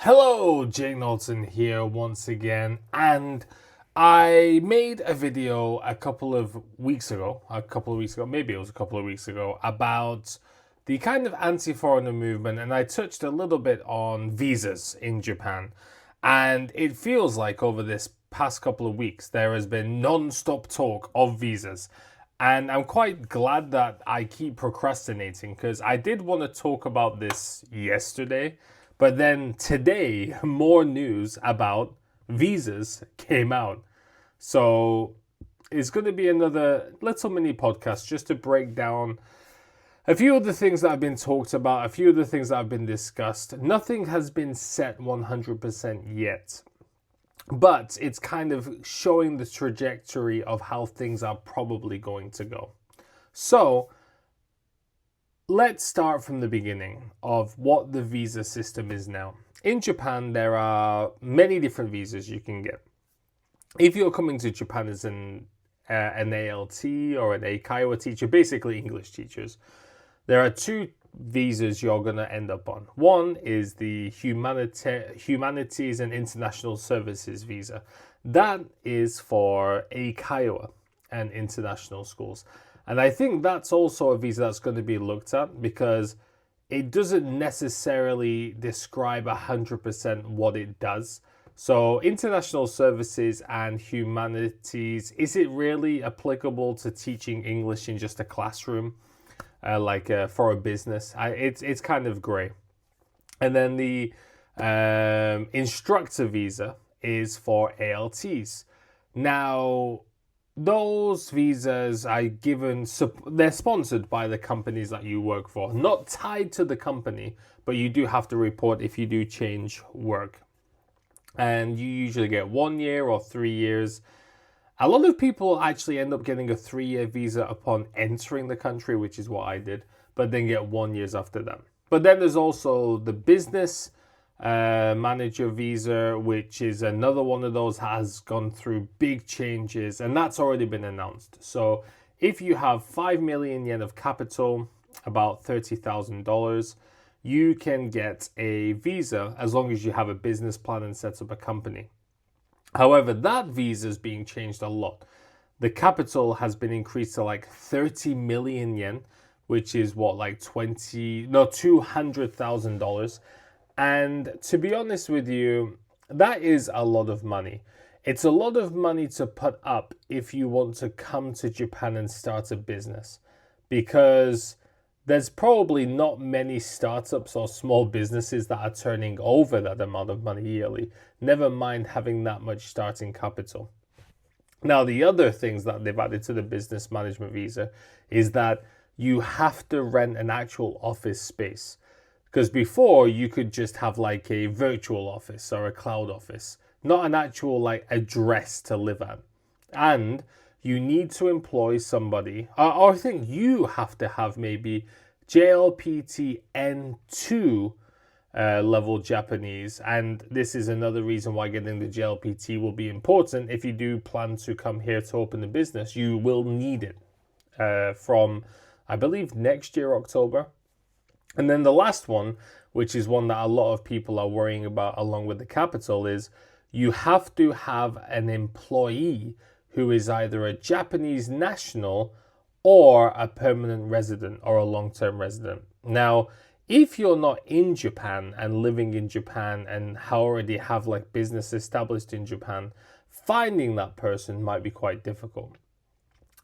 Hello, Jake Knowlton here once again, and I made a video maybe it was a couple of weeks ago, about the kind of anti-foreigner movement, and I touched a little bit on visas in Japan. And it feels like over this past couple of weeks, there has been non-stop talk of visas. And I'm quite glad that I keep procrastinating because I did want to talk about this yesterday, but then today, more news about visas came out. So it's going to be another little mini podcast just to break down a few of the things that have been talked about, a few of the things that have been discussed. Nothing has been set 100% yet, but it's kind of showing the trajectory of how things are probably going to go. So let's start from the beginning of what the visa system is now. In Japan, there are many different visas you can get. If you're coming to Japan as an ALT or an Eikaiwa teacher, basically English teachers, there are two visas you're going to end up on. One is the Humanities and International Services visa. That is for Eikaiwa and international schools. And I think that's also a visa that's going to be looked at because it doesn't necessarily describe 100% what it does. So international services and humanities, is it really applicable to teaching English in just a classroom, for a business? It's kind of grey. And then the instructor visa is for ALTs. Now, those visas are they're sponsored by the companies that you work for, not tied to the company, but you do have to report if you do change work. And you usually get 1 year or 3 years. A lot of people actually end up getting a 3-year visa upon entering the country, which is what I did, but then get 1 year after that. But then there's also the business manager visa, which is another one of those, has gone through big changes, and that's already been announced. So if you have 5 million yen of capital, about $30,000, you can get a visa as long as you have a business plan and set up a company. However, that visa is being changed a lot. The capital has been increased to like 30 million yen, which is $200,000. And to be honest with you, that is a lot of money. It's a lot of money to put up if you want to come to Japan and start a business, because there's probably not many startups or small businesses that are turning over that amount of money yearly, never mind having that much starting capital. Now, the other things that they've added to the business management visa is that you have to rent an actual office space. Because before, you could just have like a virtual office or a cloud office, not an actual like address to live at. And you need to employ somebody, or I think you have to have maybe JLPT N2 level Japanese. And this is another reason why getting the JLPT will be important. If you do plan to come here to open a business, you will need it from, I believe, next year, October. And then the last one, which is one that a lot of people are worrying about along with the capital, is you have to have an employee who is either a Japanese national or a permanent resident or a long-term resident. Now, if you're not in Japan and living in Japan and already have like business established in Japan, finding that person might be quite difficult.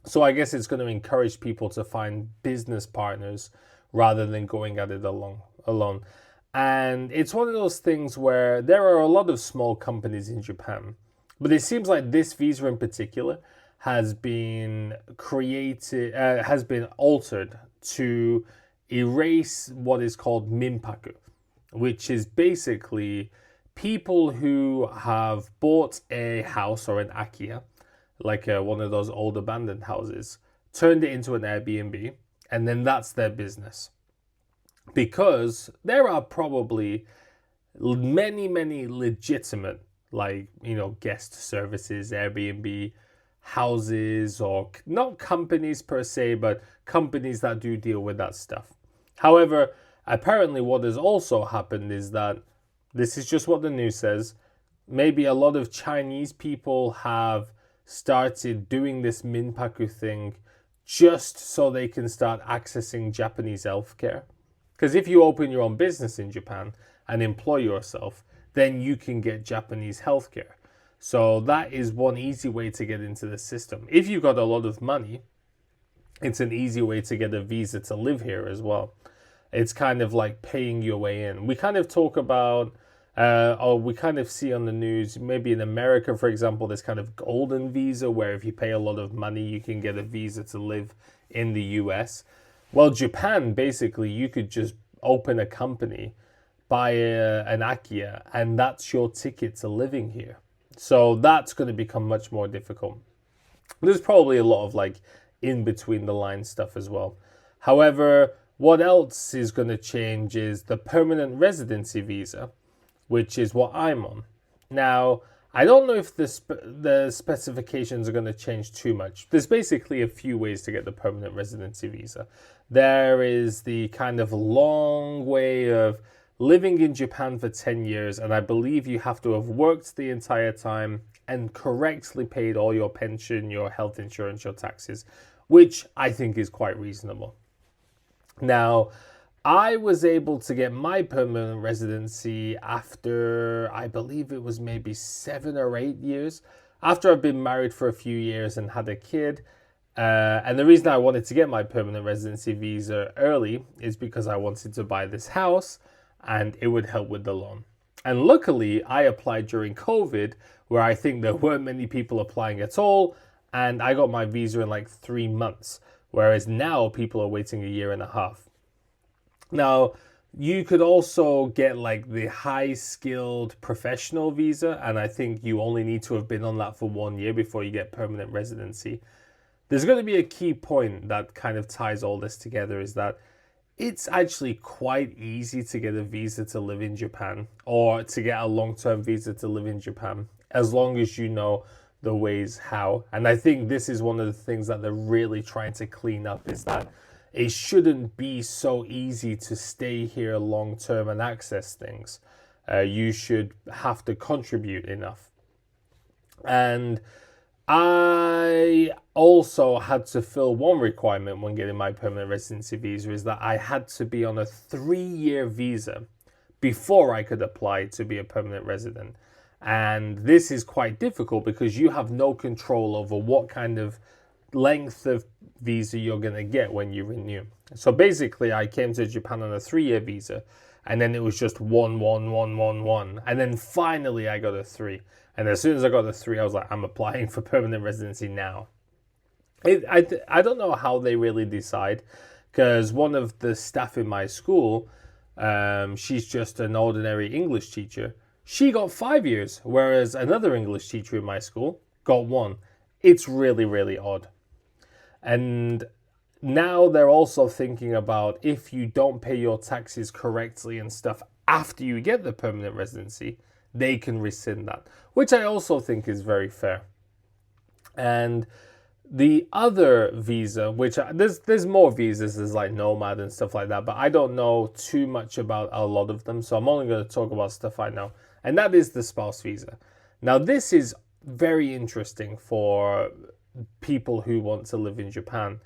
So I guess it's going to encourage people to find business partners rather than going at it alone. And it's one of those things where there are a lot of small companies in Japan, but it seems like this visa in particular has been altered to erase what is called minpaku, which is basically people who have bought a house or an akiya, like one of those old abandoned houses, turned it into an Airbnb, and then that's their business. Because there are probably many legitimate, guest services, Airbnb houses, or not companies per se, but companies that do deal with that stuff. However, apparently what has also happened is that This is just what the news says. Maybe a lot of Chinese people have started doing this Minpaku thing just so they can start accessing Japanese healthcare. Because if you open your own business in Japan and employ yourself, then you can get Japanese healthcare. So that is one easy way to get into the system. If you've got a lot of money, it's an easy way to get a visa to live here as well. It's kind of like paying your way in. We kind of talk about, or we kind of see on the news, maybe in America, for example, this kind of golden visa where if you pay a lot of money, you can get a visa to live in the US. Well, Japan, basically, you could just open a company, buy an Akia, and that's your ticket to living here. So that's going to become much more difficult. There's probably a lot of like in between the line stuff as well. However, what else is going to change is the permanent residency visa, which is what I'm on. Now, I don't know if the specifications are going to change too much. There's basically a few ways to get the permanent residency visa. There is the kind of long way of living in Japan for 10 years, and I believe you have to have worked the entire time and correctly paid all your pension, your health insurance, your taxes, which I think is quite reasonable. Now, I was able to get my permanent residency after, I believe it was maybe 7 or 8 years, after I've been married for a few years and had a kid. And the reason I wanted to get my permanent residency visa early is because I wanted to buy this house and it would help with the loan. And luckily, I applied during COVID, where I think there weren't many people applying at all, and I got my visa in like 3 months, whereas now people are waiting a year and a half. Now, you could also get like the high-skilled professional visa, and I think you only need to have been on that for 1 year before you get permanent residency. There's going to be a key point that kind of ties all this together, is that it's actually quite easy to get a visa to live in Japan, or to get a long-term visa to live in Japan, as long as you know the ways how. And I think this is one of the things that they're really trying to clean up, is that it shouldn't be so easy to stay here long-term and access things. You should have to contribute enough. And I also had to fill one requirement when getting my permanent residency visa, is that I had to be on a 3-year visa before I could apply to be a permanent resident. And this is quite difficult because you have no control over what kind of length of visa you're going to get when you renew. So basically, I came to Japan on a 3-year visa, and then it was just 1, 1, 1, 1, 1. And then finally I got a 3. And as soon as I got the 3, I was like, I'm applying for permanent residency now. I don't know how they really decide, because one of the staff in my school, she's just an ordinary English teacher. She got 5 years, whereas another English teacher in my school got 1. It's really, really odd. And now they're also thinking about, if you don't pay your taxes correctly and stuff after you get the permanent residency, they can rescind that, which I also think is very fair. And the other visa, which there's more visas, there's like Nomad and stuff like that, but I don't know too much about a lot of them, so I'm only going to talk about stuff I know, and that is the spouse visa. Now, this is very interesting for people who want to live in Japan.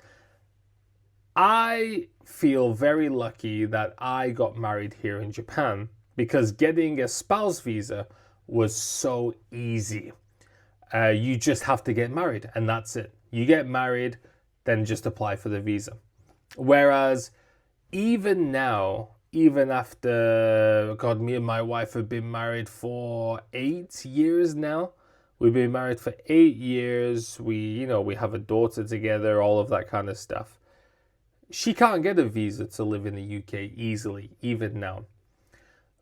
I feel very lucky that I got married here in Japan, because getting a spouse visa was so easy. You just have to get married and that's it. You get married, then just apply for the visa. Whereas even now, even after, God, me and my wife have been married for 8 years now. We've been married for 8 years. We have a daughter together, all of that kind of stuff. She can't get a visa to live in the UK easily, even now.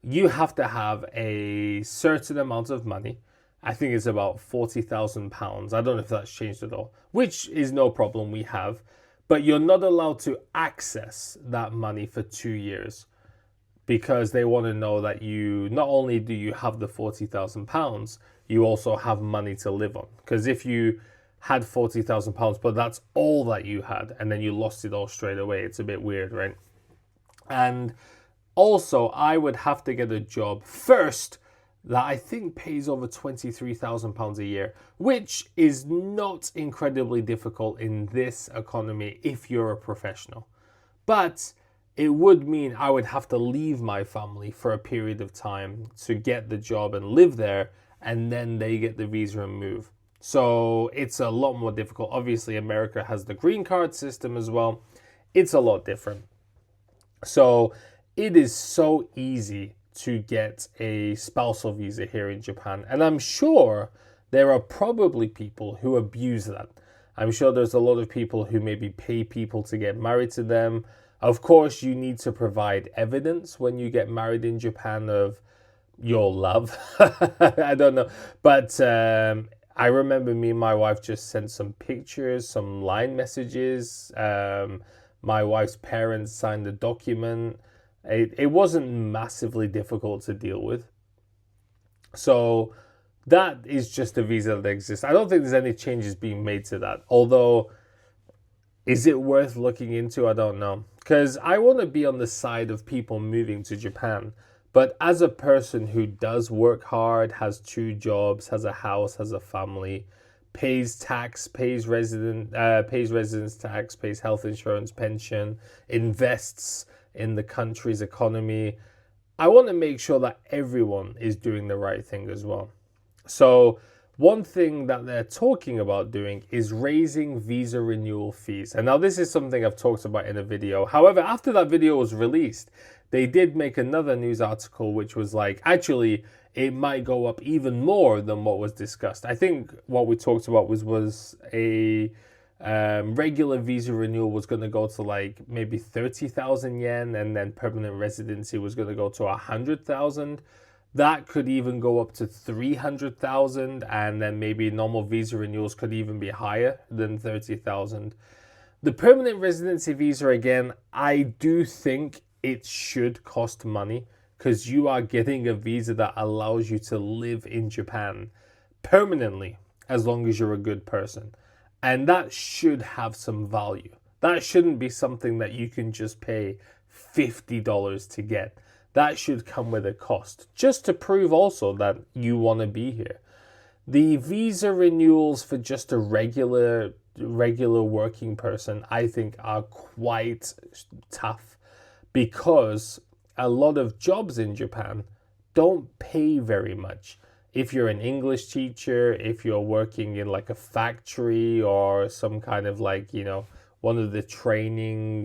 You have to have a certain amount of money. I think it's about £40,000. I don't know if that's changed at all, which is no problem, we have. But you're not allowed to access that money for 2 years, because they want to know that you, not only do you have the £40,000, you also have money to live on. Because if you had £40,000, but that's all that you had, and then you lost it all straight away, it's a bit weird, right? And Also, I would have to get a job first that I think pays over £23,000 a year, which is not incredibly difficult in this economy if you're a professional. But it would mean I would have to leave my family for a period of time to get the job and live there, and then they get the visa and move. So it's a lot more difficult. Obviously, America has the green card system as well. It's a lot different. So it is so easy to get a spousal visa here in Japan. And I'm sure there are probably people who abuse that. I'm sure there's a lot of people who maybe pay people to get married to them. Of course, you need to provide evidence when you get married in Japan of your love. I don't know. But I remember me and my wife just sent some pictures, some line messages. My wife's parents signed the document. It wasn't massively difficult to deal with. So that is just a visa that exists. I don't think there's any changes being made to that. Although, is it worth looking into? I don't know. Because I want to be on the side of people moving to Japan. But as a person who does work hard, has 2 jobs, has a house, has a family, pays tax, pays residence tax, pays health insurance, pension, invests in the country's economy, I want to make sure that everyone is doing the right thing as well. So one thing that they're talking about doing is raising visa renewal fees. And now this is something I've talked about in a video. However, after that video was released, they did make another news article which was like, actually, it might go up even more than what was discussed. I think what we talked about was a regular visa renewal was going to go to like maybe 30,000 yen, and then permanent residency was going to go to 100,000. That could even go up to 300,000, and then maybe normal visa renewals could even be higher than 30,000. The permanent residency visa, again, I do think it should cost money because you are getting a visa that allows you to live in Japan permanently as long as you're a good person. And that should have some value. That shouldn't be something that you can just pay $50 to get. That should come with a cost, just to prove also that you want to be here. The visa renewals for just a regular working person, I think, are quite tough because a lot of jobs in Japan don't pay very much. If you're an English teacher, if you're working in like a factory or some kind of like, one of the training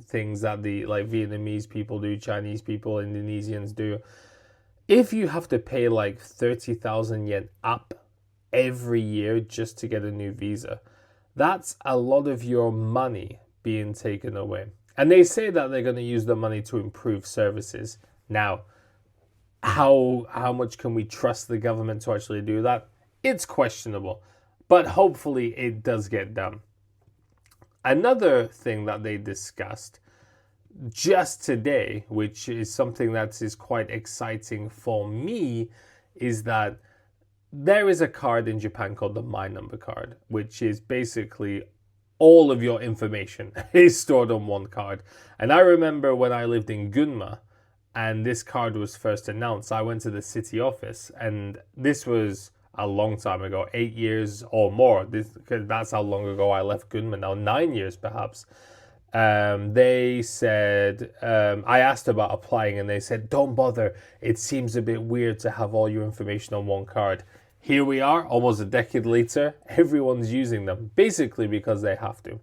things that the like Vietnamese people do, Chinese people, Indonesians do, if you have to pay like 30,000 yen up every year just to get a new visa, that's a lot of your money being taken away. And they say that they're going to use the money to improve services. Now, how much can we trust the government to actually do that? It's questionable, but hopefully it does get done. Another thing that they discussed just today, which is something that is quite exciting for me, is that there is a card in Japan called the My Number card, which is basically all of your information is stored on one card. And I remember when I lived in Gunma and this card was first announced, I went to the city office, and this was a long time ago, 8 years or more. That's how long ago I left Gunma now, 9 years perhaps. They said, I asked about applying and they said, don't bother. It seems a bit weird to have all your information on one card. Here we are, almost a decade later, everyone's using them, basically because they have to.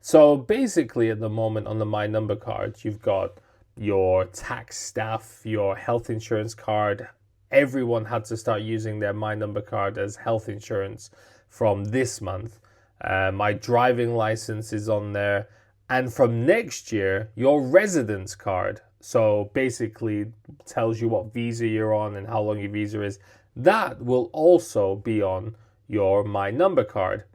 So basically at the moment on the My Number card, you've got your tax staff, your health insurance card. Everyone had to start using their My Number card as health insurance from this month. My driving license is on there. And from next year, your residence card, so basically tells you what visa you're on and how long your visa is, that will also be on your My Number card.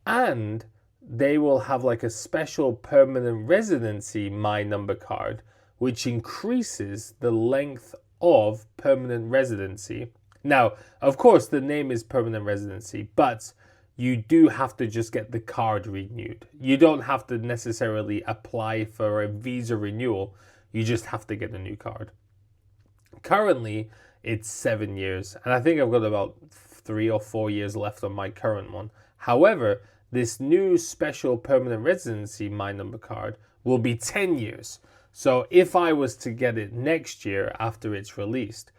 And they will have like a special permanent residency My Number card, which increases the length of permanent residency. Now, of course, the name is permanent residency, but you do have to just get the card renewed. You don't have to necessarily apply for a visa renewal. You just have to get a new card. Currently, it's 7 years, and I think I've got about 3 or 4 years left on my current one. However, this new special permanent residency My Number card will be 10 years. So if I was to get it next year after it's released,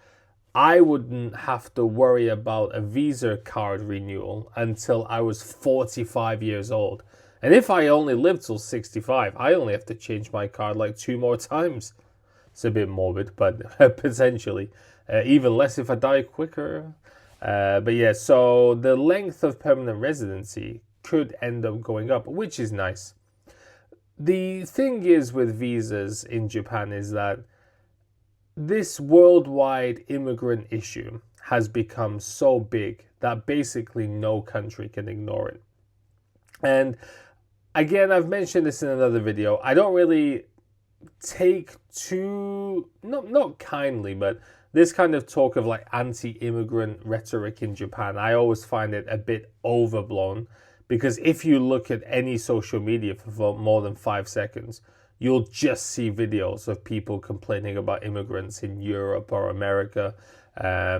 I wouldn't have to worry about a Visa card renewal until I was 45 years old. And if I only live till 65, I only have to change my card like 2 more times. It's a bit morbid, but potentially. Even less if I die quicker. But yeah, so the length of permanent residency could end up going up, which is nice. The thing is with visas in Japan is that this worldwide immigrant issue has become so big that basically no country can ignore it. And again, I've mentioned this in another video. I don't really take too, not kindly, but this kind of talk of like anti-immigrant rhetoric in Japan, I always find it a bit overblown, because if you look at any social media for more than 5 seconds, you'll just see videos of people complaining about immigrants in Europe or America,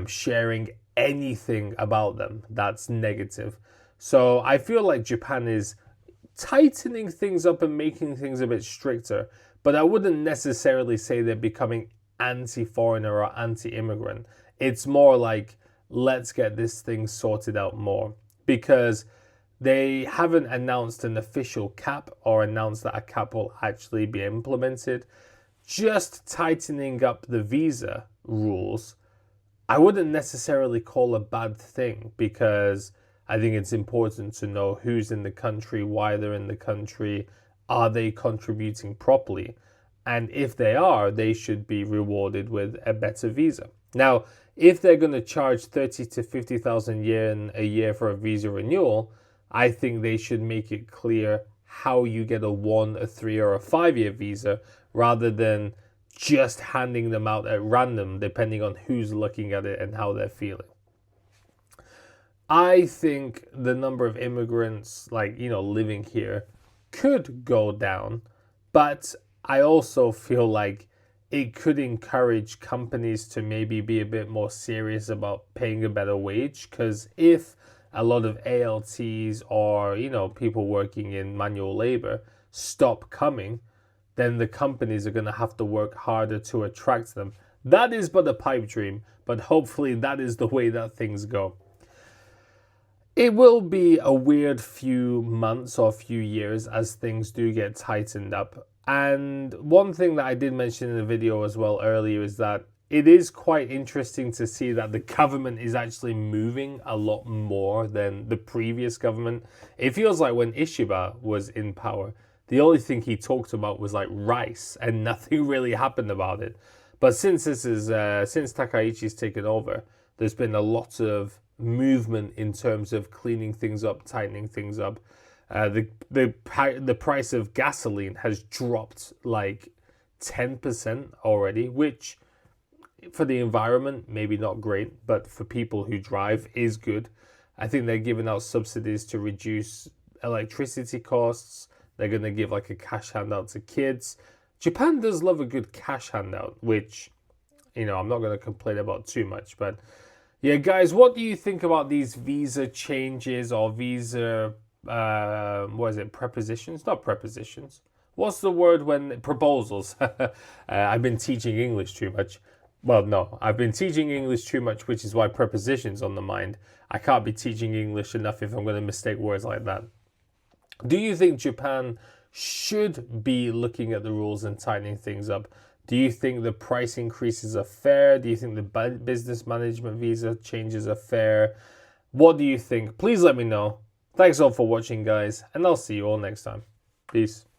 sharing anything about them that's negative. So I feel like Japan is tightening things up and making things a bit stricter, but I wouldn't necessarily say they're becoming anti-foreigner or anti-immigrant. It's more like, let's get this thing sorted out more, because they haven't announced an official cap or announced that a cap will actually be implemented. Just tightening up the visa rules, I wouldn't necessarily call a bad thing, because I think it's important to know who's in the country, why they're in the country, are they contributing properly? And if they are, they should be rewarded with a better visa. Now, if they're going to charge 30 to 50,000 yen a year for a visa renewal, I think they should make it clear how you get a 1, a 3, or a 5-year visa, rather than just handing them out at random, depending on who's looking at it and how they're feeling. I think the number of immigrants, living here could go down, but I also feel like it could encourage companies to maybe be a bit more serious about paying a better wage, because if a lot of ALTs or, people working in manual labor stop coming, then the companies are going to have to work harder to attract them. That is but a pipe dream, but hopefully that is the way that things go. It will be a weird few months or few years as things do get tightened up. And one thing that I did mention in the video as well earlier is that it is quite interesting to see that the government is actually moving a lot more than the previous government. It feels like when Ishiba was in power, the only thing he talked about was like rice, and nothing really happened about it. But since Takaichi's taken over, there's been a lot of movement in terms of cleaning things up, tightening things up. The price of gasoline has dropped like 10% already, which for the environment, maybe not great, but for people who drive is good. I think they're giving out subsidies to reduce electricity costs. They're going to give like a cash handout to kids. Japan does love a good cash handout, which, I'm not going to complain about too much. But yeah, guys, what do you think about these visa changes or visa, prepositions? Not prepositions. What's the word when, proposals? I've been teaching English too much. Well, no, I've been teaching English too much, which is why prepositions on the mind. I can't be teaching English enough if I'm going to mistake words like that. Do you think Japan should be looking at the rules and tightening things up? Do you think the price increases are fair? Do you think the business management visa changes are fair? What do you think? Please let me know. Thanks all for watching, guys, and I'll see you all next time. Peace.